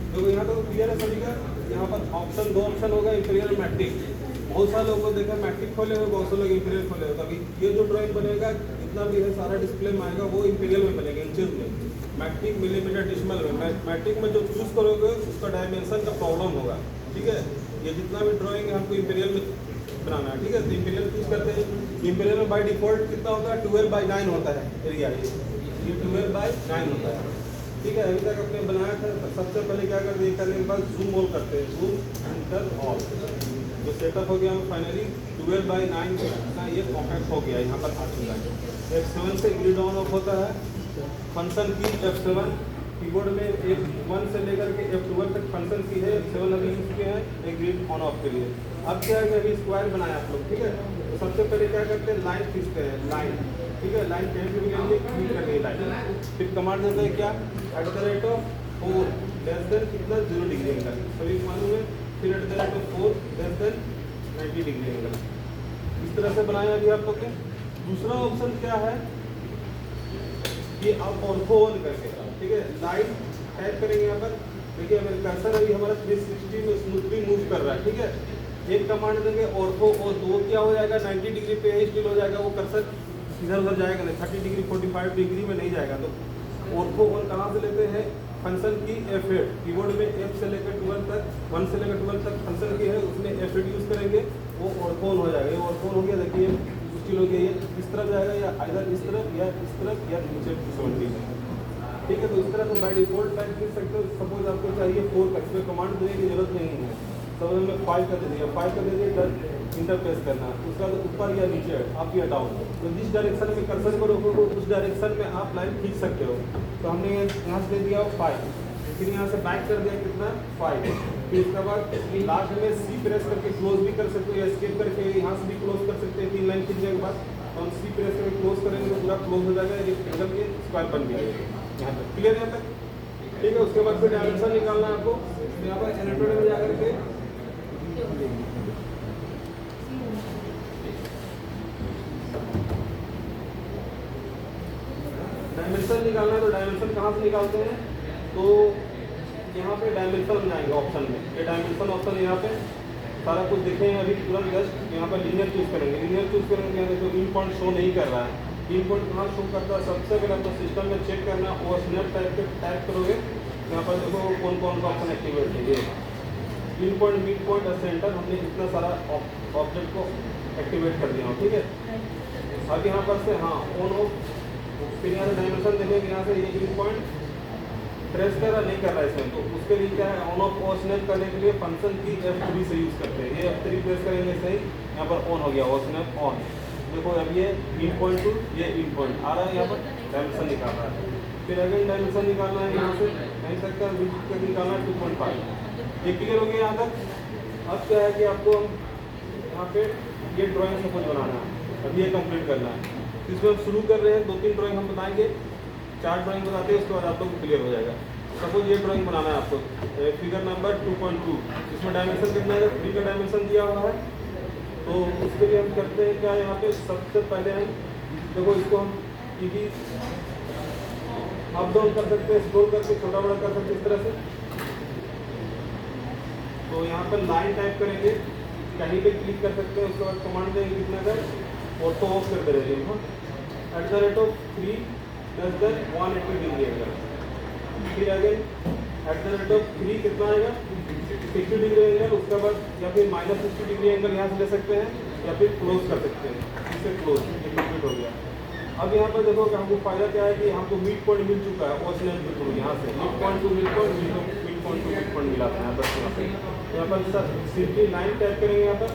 देखो यहाँ तो क्लियर है सभी का। यहाँ पर ऑप्शन, दो ऑप्शन होगा, इंपीरियल मैट्रिक। बहुत सारे लोगों को देखा मैट्रिक खोले हुए, बहुत से लोग इंपीरियल खोले हुए। तो अभी ये जो ड्राइंग बनेगा जितना भी है सारा डिस्प्ले में आएगा वो इंपीरियल में बनेगा, इंचेस में। मैट्रिक मिलीमीटर डिसिमल में। मैट्रिक में जो चूज करोगे उसका डायमेंशन का प्रॉब्लम होगा, ठीक है। ये जितना भी ड्राइंग है हमको इंपीरियल में बनाना है, ठीक है। तो इंपीरियल चूज करते हैं। इंपीरियल में बाय डिफॉल्ट कितना होता है, 12/9 होता है एरिया। ये 12/9 होता है, ठीक है। अभी तक अपने बनाया था। सबसे पहले क्या करते हैं, करने के बाद जूम ऑल करते हैं, जूम इंटर ऑल। जो सेटअप हो गया फाइनली 12/9 का ये कॉम्पैक्ट हो गया, यहाँ पर आ चुका है। F7 से ग्रिड ऑन ऑफ होता है। फंक्शन की F7 कीबोर्ड में F1 से लेकर के F12 तक फंक्शन की है। F7 अभी यूज किए हैं एक ग्रिड ऑन ऑफ के लिए। अब क्या है कि अभी स्क्वायर बनाया आप लोग, ठीक है। तो सबसे पहले क्या करते हैं, लाइन खींचते हैं, लाइन, ठीक है। लाइन कहीं भी लेंगे, क्लिक करनी है लाइन। फिर कमांड देते हैं क्या, @4 लेस देन कितना 0 डिग्री एंगल, सभी मालूम है। फिर @4 लेस देन 90 डिग्री एंगल। इस तरह से बनाया अभी आप लोग के। दूसरा ऑप्शन क्या है कि आप ऑर्थो ऑन करके, ठीक है, लाइन टाइप करेंगे यहाँ पर। देखिए मेरे कर्सर अभी हमारा 360 में स्मूथली मूव कर रहा है, ठीक है। एक कमांड देंगे ऑर्थो, और दो क्या हो जाएगा, 90 डिग्री पे स्टिल हो जाएगा। वो कर्सर इधर उधर जाएगा नहीं, 30 डिग्री 45 डिग्री में नहीं जाएगा। तो ऑर्थो ऑन कहाँ से लेते हैं, फंक्शन की F8 कीबोर्ड में F से लेकर 12 तक, 1 से लेकर 12 तक फंक्शन की है, उसमें F8 यूज करेंगे, वो ऑर्थो ऑन हो जाएगा। ये ऑर्थो ऑन हो गया, देखिए स्टिल हो गया। ये इस तरफ जाएगा या इधर इस तरफ या इस तरफ या नीचे 70, ठीक है। तो इस तरह से बाय डिफॉल्ट टाइप लिख सकते हो। सपोज आपको चाहिए 4 का, इसमें कमांड देने की जरूरत नहीं है। सब में 5 का दे दिया, 5 का दे दिया, इंटरप्रेस करना। उसका तो ऊपर या नीचे, अप या डाउन, तो जिस डायरेक्शन में कर्सर को रखोगे उस डायरेक्शन में आप लाइन खींच सकते हो। तो हमने यहाँ से दे दिया 5, फिर यहाँ से बैक कर दिया कितना 5। फिर उसके बाद लास्ट में C प्रेस करके क्लोज भी कर सकते हो, या एस्केप करके यहाँ से भी क्लोज कर सकते हैं। 3 लाइन खींचने के बाद तो हम C प्रेस करके क्लोज करेंगे तो पूरा क्लोज हो जाएगा। एक एंगल के स्क्वायर बन गया यहाँ तक, क्लियर यहाँ तक, ठीक है। उसके बाद फिर डायमेंशन निकालना है आपको। यहाँ पर एनाटोमी में जाकर के डायमेंशन निकालना है। तो डायमेंशन कहाँ से निकालते हैं, तो यहाँ पे डायमेंशन में जाएंगे ऑप्शन में। ये डायमेंशन ऑप्शन यहाँ पे सारा कुछ देखेंगे अभी तुरंत जस्ट। यहाँ पर लीनियर चूज करेंगे, लीनियर चूज करेंगे तो इन पॉइंट शो नहीं कर रहा है। इन पॉइंट कहाँ शो करता है, सबसे पहले आपको सिस्टम में चेक करना, और स्नैप टाइप करोगे। यहाँ पर देखो कौन कौन सा ऑप्शन एक्टिवेट है। ये इन पॉइंट, मिड पॉइंट और सेंटर, हमने इतना सारा ऑब्जेक्ट को एक्टिवेट कर दिया, ठीक है। अब यहाँ पर से हाँ ऑन ऑफ, फिर यहाँ से डायमेंशन देखेंगे। यहाँ से ये इन पॉइंट प्रेस कर रहा नहीं कर रहा है इसमें, तो उसके लिए क्या है, ऑन ऑफ और स्नैप करने के लिए फंक्शन की F3 से यूज करते हैं। ये F3 प्रेस करेंगे सही, यहाँ पर ऑन हो गया, और स्नैप ऑन। देखो अब ये इन पॉइंट टू ये इन पॉइंट आ रहा है, यहाँ पर डायमेंशन निकाल रहा है। फिर अगेन डायमेंशन निकालना है, यहाँ से कहीं तक का निकालना है 2.5। ये क्लियर हो गया यहाँ तक। अब क्या है कि आपको यहाँ पे ये ड्राइंग सपोज बनाना है, अब ये कंप्लीट करना है। इसमें हम शुरू कर रहे हैं, 2-3 ड्राइंग हम बताएंगे, 4 ड्राइंग बताते हैं, उसके बाद आप लोग क्लियर हो जाएगा। सपोज ये ड्राइंग बनाना है आपको, फिगर नंबर 2.2। इसमें डायमेंशन कितना है, 3 का डायमेंशन दिया हुआ है। तो उसके लिए हम करते हैं क्या, यहाँ पे सबसे पहले हम देखो इसको हम अप डाउन कर सकते हैं, स्क्रॉल करके छोटा बड़ा कर सकते हैं इस तरह से। तो यहाँ पर लाइन टाइप करेंगे, कहीं पे क्लिक कर सकते हैं, उसके बाद कमांड देंगे कितना का ऑटो ऑफ कर दे रहे हैं, @3 लेस देन 180 डिग्री एंगल। फिर अगेन @3 कितना आएगा 60 डिग्री एंगल। उसके बाद या फिर -60 डिग्री एंगल यहाँ से ले सकते हैं, या फिर क्लोज कर सकते हैं, इसे क्लोज, ये कंप्लीट हो गया। अब यहाँ पर देखो कि हमको फायदा क्या है कि हमको मिड पॉइंट मिल चुका है, और स्नैप के थ्रू यहाँ से mid point two mid point, mid point two mid point मिला था यहाँ पर। यहाँ पर सर सिंपली लाइन टाइप करेंगे, यहाँ पर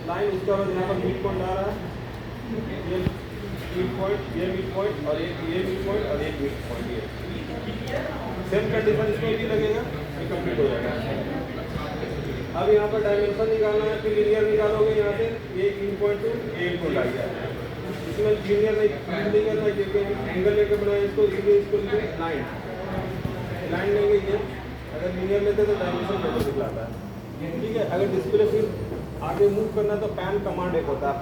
लाइन, उसके बाद यहाँ पर मिड पॉइंट आ रहा है, ये मिड पॉइंट, ये मिड पॉइंट, और एक ये मिड पॉइंट, और एक मिड पॉइंट। ये सेम कंडीशन इसमें भी लगेगा, ये कंप्लीट हो जाएगा। अब यहाँ पर डायमेंशन निकालना है, फिर लीनियर निकालोगे यहाँ से, ये इन पॉइंट टू ए पॉइंट आ गया। इसमें लीनियर नहीं करना है क्योंकि हम एंगल लेकर बनाए इसको, इसलिए इसको लाइन लेंगे। ये अगर लीनियर लेते तो डायमेंशन बेटर दिखलाता है, ठीक है। अगर डिस्प्ले फिर आगे मूव करना तो पैन कमांड एक होता है,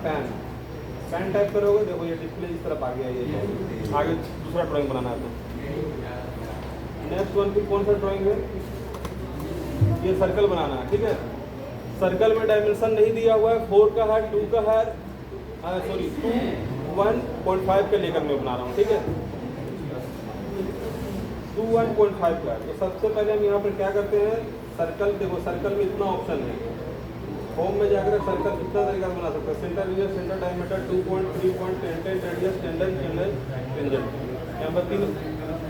पैन टाइप करोगे, देखो ये डिस्प्ले इस तरफ आ गया। ये आगे दूसरा ड्राइंग बनाना है तो नेक्स्ट वन फिर कौन सा ड्राइंग है, ये सर्कल बनाना है, ठीक है। सर्कल में डायमेंशन नहीं दिया हुआ है, 4 का है, 2 का है, सॉरी 2 1.5 के लेकर मैं बना रहा हूँ, ठीक है। 2 1.5 का। तो सबसे पहले हम यहाँ पर क्या करते हैं, सर्कल देखो, सर्कल में इतना ऑप्शन है, होम में जाकर सर्कल कितना तरीका से बना सकते हैं, centre radius, centre diameter, 2 point, 3 point, tangent radius, tangent. यहाँ पर 3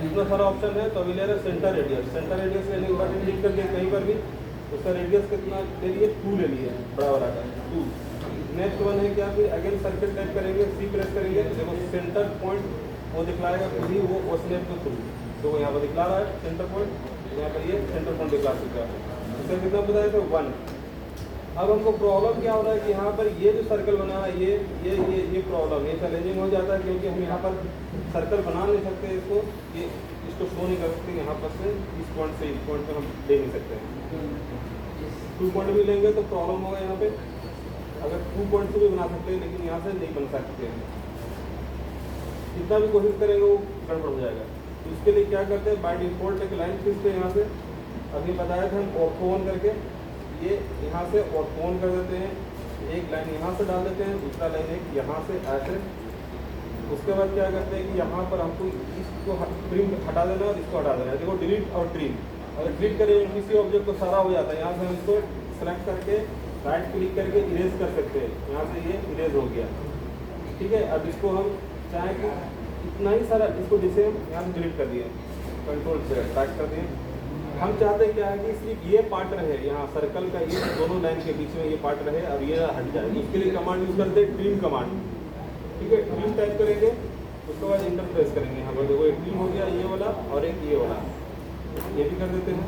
इतना सारा ऑप्शन है। तो अभी ले रहे हैं सेंटर रेडियस। सेंटर रेडियस लेने के बाद क्लिक करके कहीं पर भी उसका रेडियस कितना ले लिए, 2 ले लिए, बड़ा वाला का 2। नेक्स्ट वन है क्या, फिर अगेन सर्कल टाइप करेंगे, सी प्रेस करेंगे, देखो सेंटर पॉइंट वो दिखलाएगा खुद ही, वो स्नैप के थ्रू, तो यहाँ पर दिखला रहा है सेंटर पॉइंट, यहाँ पर ये सेंटर पॉइंट दिखला चुका है। इसका कितना बताया था, 1। अब हमको प्रॉब्लम क्या हो रहा है कि यहाँ पर ये जो सर्कल बना है, ये प्रॉब्लम, ये चैलेंजिंग हो जाता है, क्योंकि हम यहाँ पर सर्कल बना नहीं सकते, इसको शो नहीं कर सकते यहाँ पर से, इस पॉइंट से इस पॉइंट पे हम ले नहीं सकते हैं। 2 पॉइंट भी लेंगे तो प्रॉब्लम होगा यहाँ पे, अगर 2 पॉइंट से भी बना सकते हैं, लेकिन यहाँ से नहीं बन सकते हैं, जितना भी कोशिश करेंगे वो गड़बड़ हो जाएगा। तो इसके लिए क्या करते हैं, बाय डिफॉल्ट एक लाइन खींचते हैं यहाँ से, अभी बताया था हम ऑर्थो ऑन करके, ये यहाँ से ऑर्थो ऑन कर देते हैं, एक लाइन यहाँ से डाल देते हैं, दूसरा लाइन एक यहाँ से ऐसे। उसके बाद क्या करते हैं कि यहाँ पर हमको इसको ट्रिम हटा देना और इसको हटा देना है, देखो डिलीट और ट्रिम। अगर डिलीट करें किसी ऑब्जेक्ट को सारा हो जाता है, यहाँ से हम इसको सेलेक्ट करके राइट क्लिक करके इरेज कर सकते हैं, यहाँ से ये इरेज हो गया, ठीक है। अब इसको हम चाहें कि इतना ही सारा इसको जैसे यहाँ से डिलीट कर दिए, कंट्रोल से बैक कर दिए। हम चाहते हैं क्या है कि सिर्फ ये पार्ट रहे, यहाँ सर्कल का ये दोनों लाइन के बीच में ये पार्ट रहे, अब ये हट जाए। उसके लिए कमांड यूज करते हैं, ट्रिम कमांड, ठीक है। ट्रिम टाइप करेंगे, उसके बाद इंटर प्रेस करेंगे, यहाँ पर देखो एक ट्रिम हो गया ये वाला और एक ये वाला, ये भी कर देते हैं।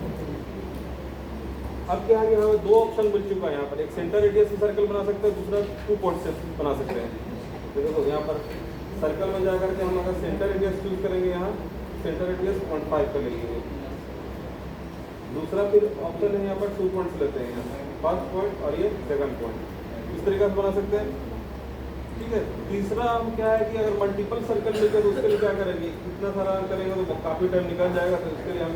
अब क्या है कि हमें 2 ऑप्शन मिल चुका है यहाँ पर, एक सेंटर रेडियस से सर्कल बना सकते हैं, दूसरा 2 पॉइंट से बना सकते हैं। तो देखो यहाँ पर सर्कल में जाकर के हम अगर सेंटर रेडियस चूज करेंगे, यहाँ सेंटर रेडियस 0.5 का लेंगे। दूसरा फिर ऑप्शन है यहाँ पर 2 पॉइंट्स लेते हैं, फर्स्ट पॉइंट और ये सेकंड पॉइंट, इस तरीके से बना सकते हैं, ठीक है। तीसरा हम क्या है कि अगर मल्टीपल सर्कल लेकर तो उसके लिए क्या करेंगे, इतना सारा करेंगे तो काफ़ी टाइम निकल जाएगा। तो इसके लिए हम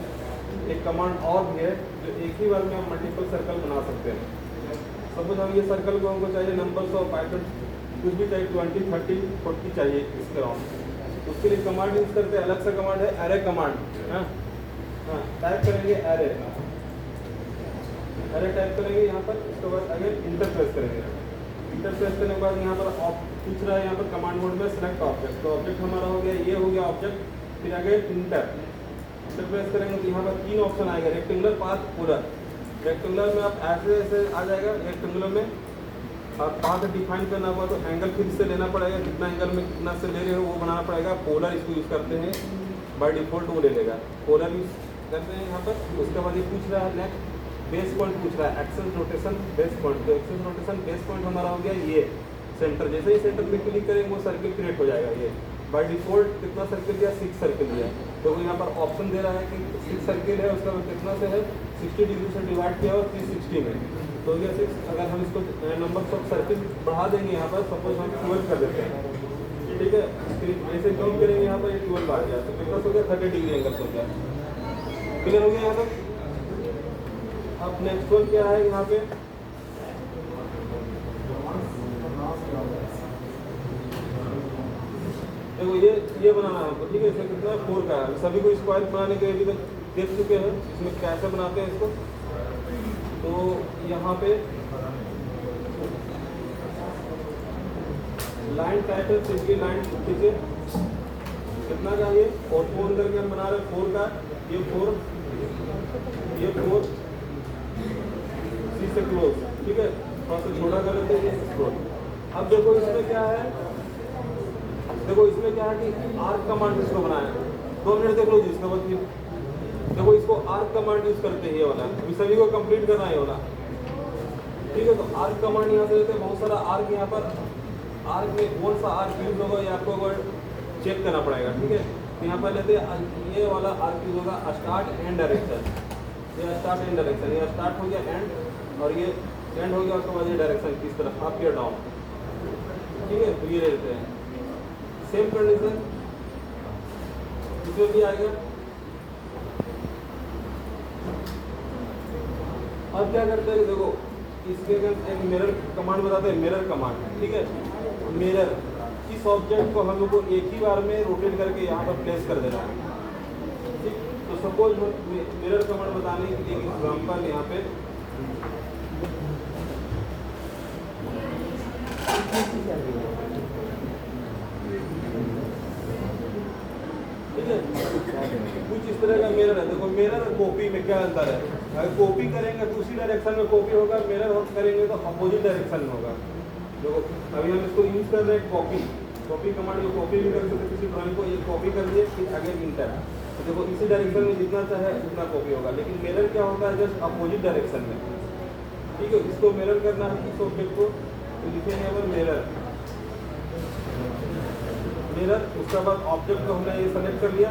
एक कमांड और भी है जो एक ही बार में हम मल्टीपल सर्कल बना सकते हैं। सपोज हम ये सर्कल को हमको चाहिए नंबर्स ऑफ पैटर्न कुछ भी चाहिए, 20, 30, 40 चाहिए इसके राउंड। उसके लिए कमांड यूज करते हैं, अलग सा कमांड है एरे कमांड, हाँ टाइप करेंगे एरे, एरे टाइप करेंगे यहाँ पर। उसके बाद अगर इंटर प्रेस करेंगे, इंटर प्रेस करने के बाद यहाँ पर पूछ रहा है यहाँ पर कमांड मोड में सिलेक्ट ऑब्जेक्ट, तो ऑब्जेक्ट हमारा हो गया, ये हो गया ऑब्जेक्ट। फिर आगे इंटर प्रेस करेंगे तो यहाँ पर 3 ऑप्शन आएगा, रेक्टेंगुलर, पाथ, पूरा। रेक्टेंगुलर में आप ऐसे ऐसे आ जाएगा, रेक्टेंगुलर में आप पाथ डिफाइन करना हुआ तो एंगल फिर से लेना पड़ेगा, कितना एंगल में कितना से ले रहे हो वो बनाना पड़ेगा। पोलर इसको यूज़ करते हैं, बाय डिफॉल्ट वो ले लेगा, पोलर यूज करते हैं यहाँ पर। उसके बाद ये पूछ रहा है नेक्स्ट बेस पॉइंट पूछ रहा है, एक्सेस रोटेशन बेस पॉइंट। तो एक्सेस रोटेशन बेस पॉइंट हमारा हो गया ये सेंटर, जैसे ही सेंटर पे क्लिक करेंगे वो सर्किल क्रिएट हो जाएगा। ये बाय डिफॉल्ट कितना सर्किल दिया, 6 सर्किल दिया, तो यहाँ पर ऑप्शन दे रहा है कि 6 सर्किल है, उसका कितना से है 60 डिग्री से डिवाइड किया और 360 में, तो ये 6। अगर हम इसको नंबर ऑफ सर्किल बढ़ा देंगे यहाँ पर, सपोज हम 12 कर देते हैं, ठीक है। फिर ऐसे क्लिक करेंगे यहाँ पर, 12 आ गया, तो कितना हो गया 30 डिग्री एंगल हो गया, क्लियर हो गया यहाँ तक। अब नेक्स्ट वन क्या है यहाँ पे, देखो ये बनाना है हमको, ठीक है। इसमें कितना 4 का है, सभी को स्क्वायर बनाने के अभी तक देख चुके हैं, इसमें कैसे बनाते हैं इसको। तो यहाँ पे लाइन टाइप है, सिंपली लाइन खींचे, कितना का ये 4 करके हम बना रहे हैं, 4 का, ये 4 सी से क्लोज, ठीक है। थोड़ा सा छोटा कर लेते हैं ये क्लोज। अब देखो इसमें क्या है, देखो इसमें क्या है कि आर्क कमांड इसको बनाया है, 2 मिनट देख लो जी। इसके बाद देखो इसको आर्क कमांड यूज करते हैं, ये वाला अभी सभी को कंप्लीट करना है ये वाला, ठीक है। तो आर्क कमांड यहाँ से लेते हैं, बहुत सारा आर्क यहाँ पर, आर्क में कौन सा आर्क यूज होगा ये आपको चेक करना पड़ेगा, ठीक है। तो यहाँ पर लेते हैं ये वाला आर्क यूज होगा स्टार्ट एंड डायरेक्शन, ये स्टार्ट एंड डायरेक्शन, ये स्टार्ट हो गया एंड और ये एंड हो गया, उसके बाद ये डायरेक्शन किस तरफ अप या डाउन, ठीक है। तो ये ले लेते हैं, सेम कंडीशन इसमें भी आएगा। अब क्या करते हैं देखो, इसके अगर एक मिरर कमांड बताते हैं, मिरर कमांड, ठीक है। मिरर, इस ऑब्जेक्ट को हम लोग को एक ही बार में रोटेट करके यहाँ पर प्लेस कर देना है, ठीक। तो सपोज मिरर कमांड बताने के लिए एग्जाम्पल यहाँ पे ठीक है, कुछ इस तरह का मिरर है। देखो मिरर और कॉपी में क्या अंतर है, अगर कॉपी करेंगे तो उसी डायरेक्शन में कॉपी होगा, मिरर करेंगे तो अपोजिट डायरेक्शन में होगा। देखो अभी हम इसको यूज कर रहे हैं कॉपी कमांड में कॉपी भी कर सकते किसी ड्राइंग को, ये कॉपी कर दिए फिर आगे इंटर, तो देखो इसी डायरेक्शन में जितना चाहे उतना कॉपी होगा। लेकिन मिरर क्या होता है, जस्ट अपोजिट डायरेक्शन में, ठीक है। इसको मिरर करना है इस ऑब्जेक्ट को, तो लिखेंगे यहाँ मिरर, उसके बाद ऑब्जेक्ट को हमने ये सेलेक्ट कर लिया,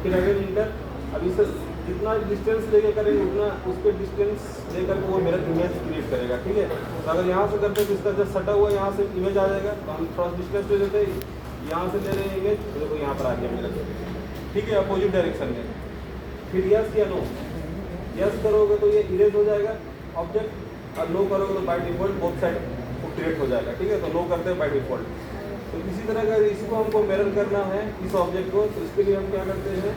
फिर अगेन इंटर। अब इससे जितना डिस्टेंस लेके करेंगे उतना उसके डिस्टेंस लेकर वो मिरर इमेज क्रिएट करेगा, ठीक है। तो अगर यहाँ से करते हैं तो इसका जब सटा हुआ यहाँ से इमेज आ जाएगा, तो हम थोड़ा डिस्टेंस ले लेते हैं, यहाँ से ले रहे हैं इमेज, तो देखो यहाँ पर आ गया मिरर, ठीक है, अपोजिट डायरेक्शन में। फिर यस या नो, यस करोगे तो ये इरेज हो जाएगा ऑब्जेक्ट, और नो करोगे तो बाय डिफॉल्ट बोथ साइड वो क्रिएट हो जाएगा, ठीक है। तो नो करते हैं बाय डिफॉल्ट। तो इसी तरह का इसको हमको मिरर करना है इस ऑब्जेक्ट को, तो इसके लिए हम क्या करते हैं,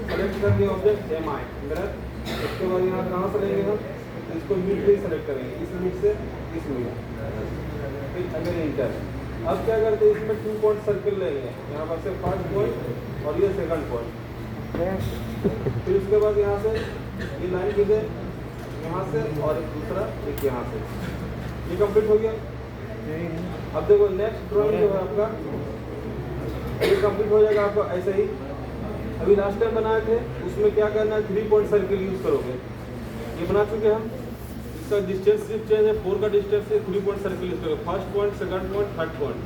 सेलेक्ट कर दिया ऑब्जेक्ट MI मिरर, उसके बाद यहाँ कहाँ से लेंगे हम, इसको मिड से सेलेक्ट करेंगे, इस मिड से इस मिड, फिर अगेन इंटर। अब क्या करते हैं, इसमें 2 पॉइंट सर्कल लेंगे, यहाँ पर से फर्स्ट पॉइंट और ये सेकंड पॉइंट, फिर उसके बाद यहाँ से ये लाइन खींचे यहाँ से और एक दूसरा एक यहाँ से, ये कंप्लीट हो गया। अब देखो नेक्स्ट ड्राइंग जो है आपका ये कंप्लीट हो जाएगा आपका ऐसे ही। अभी लास्ट टाइम बनाए थे उसमें क्या करना है, 3 पॉइंट सर्कल यूज करोगे, ये बना चुके हम, इसका डिस्टेंस सिर्फ चेंज है, 4 का डिस्टेंस से 3 पॉइंट सर्कल यूज करोगे, first point, second point, third point,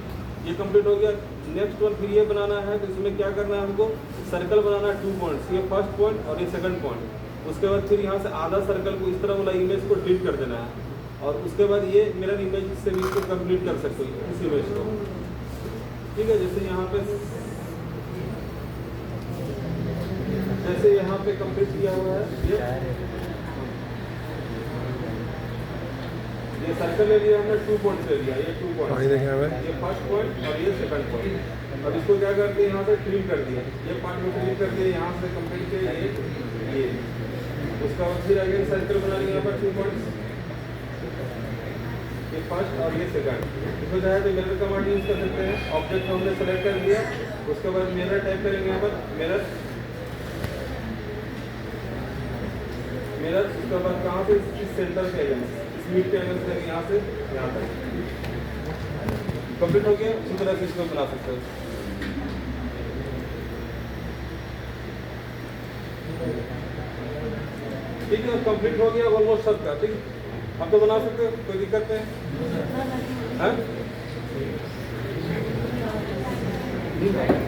ये कंप्लीट हो गया। नेक्स्ट वन फिर ये बनाना है, तो इसमें क्या करना है हमको, सर्कल बनाना है 2 पॉइंट्स, ये फर्स्ट पॉइंट और ये सेकंड पॉइंट। उसके बाद फिर यहाँ से आधा सर्कल को इस तरह वाला इमेज को डिलीट कर देना है, और उसके बाद ये मिरर इमेज से भी इसको कंप्लीट कर सकते हो इस इमेज को, ठीक है। जैसे यहाँ पे कंप्लीट किया हुआ है, ये सर्कल ले लिया हमने, 2 पॉइंट ले लिया, ये 2 पॉइंट, ये फर्स्ट पॉइंट और ये सेकंड पॉइंट। अब इसको क्या करते हैं, यहाँ से ट्रिम कर दिया, ये पार्ट में ट्रिम कर दिया, यहाँ से कंप्लीट किया ये, उसका बाद फिर अगेन सर्कल बना लिया, यहाँ पर 2 पॉइंट्स, ये फर्स्ट और ये सेकंड। इसको चाहे तो मिरर कमांड यूज कर सकते हैं, ऑब्जेक्ट को हमने सेलेक्ट कर लिया, उसके बाद मिरर टाइप करेंगे यहाँ पर मिरर, उसके बाद कहाँ से इस सेंटर के एंगल, इस मिड के एंगल से यहाँ से यहाँ तक कंप्लीट हो गया। इसी तरह से इसको बना सकते हो, ठीक है। कंप्लीट हो गया ऑलमोस्ट सबका, ठीक है। आप तो बना सकते हो, कोई दिक्कत नहीं है।